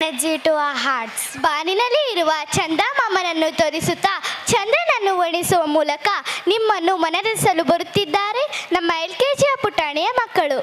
Energy to ಆ arts. ಬಾನಿನಲ್ಲಿ ಇರುವ ಚಂದಮಾಮನನ್ನು ತೋರಿಸುತ್ತಾ ಚಂದ್ರನನ್ನು ವರ್ಣಿಸುವ ಮೂಲಕ ನಿಮ್ಮನ್ನು ಮನರಂಜಿಸಲು ಬರುತ್ತಿದ್ದಾರೆ ನಮ್ಮ LKGಯ ಪುಟಾಣಿಯ ಮಕ್ಕಳು.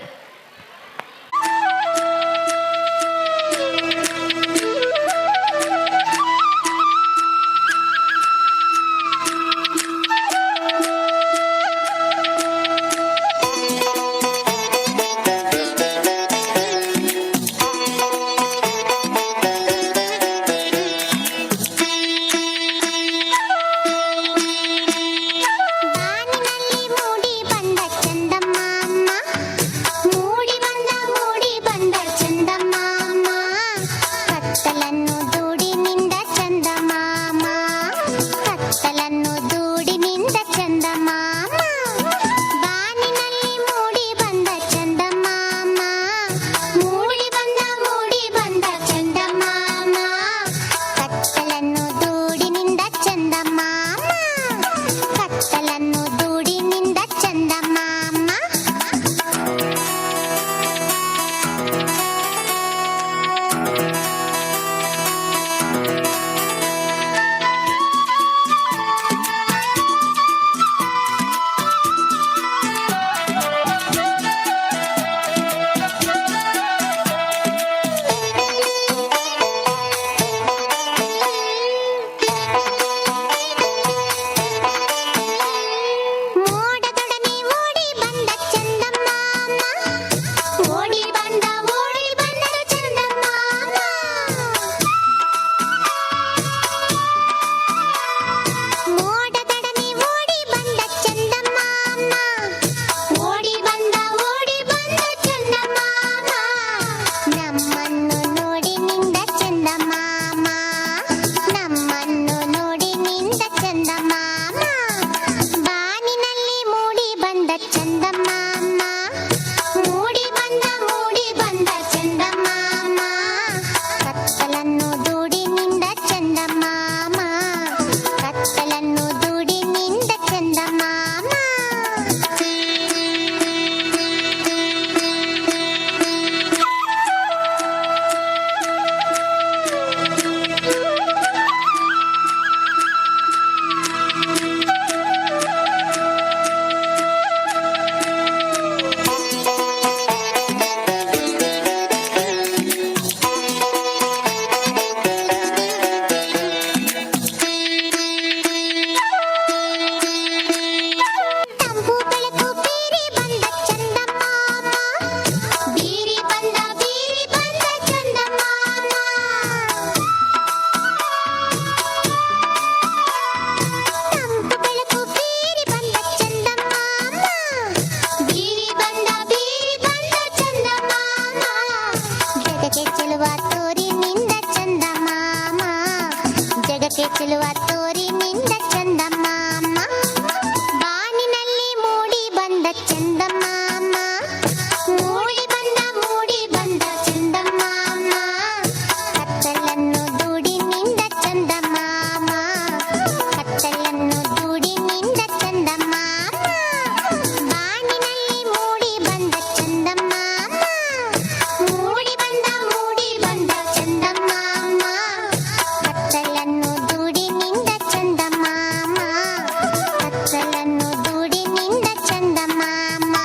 ಚೆಲುವ ತೋರಿ ನಿಂದ ಚಂದಮಾಮ ಬಾನಿನಲ್ಲಿ ಮೂಡಿ ಬಂದ ಚಂದಮಾಮ ಮೂಡಿ ಬಂದ ಚಂದಮಾಮ ಕತ್ತಲನ್ನು ದೂಡಿ ನಿಂದ ಚಂದಮಾಮ ಕತ್ತಲನ್ನು ದೂಡಿ ನಿಂದ ಚಂದಮಾಮ ಬಾನಿನಲ್ಲಿ ಮೂಡಿ ಬಂದ ಚಂದಮಾಮ ಮೂಡಿ ಬಂದ ಚಂದಮಾಮ ಕತ್ತಲನ್ನು ದೂಡಿ ನಿಂದ ಚಂದಮಾಮ ಕತ್ತಲನ್ನು ದೂಡಿ ನಿಂದ ಚಂದಮಾಮ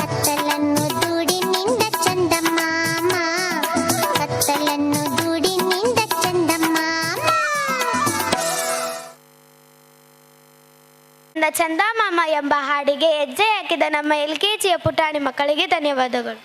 ಕತ್ತಲನ್ನು ದೂಡಿ ನಿಂದ ಚಂದಮಾಮ ಕತ್ತಲನ್ನು ದೂಡಿ ನಿಂದ ಚಂದಮಾಮ. ಚಂದಮಾಮ ಎಂಬ ಹಾಡಿಗೆ ಹೆಜ್ಜೆ ಹಾಕಿದ ನಮ್ಮ LKGಯ ಪುಟಾಣಿ ಮಕ್ಕಳಿಗೆ ಧನ್ಯವಾದಗಳು.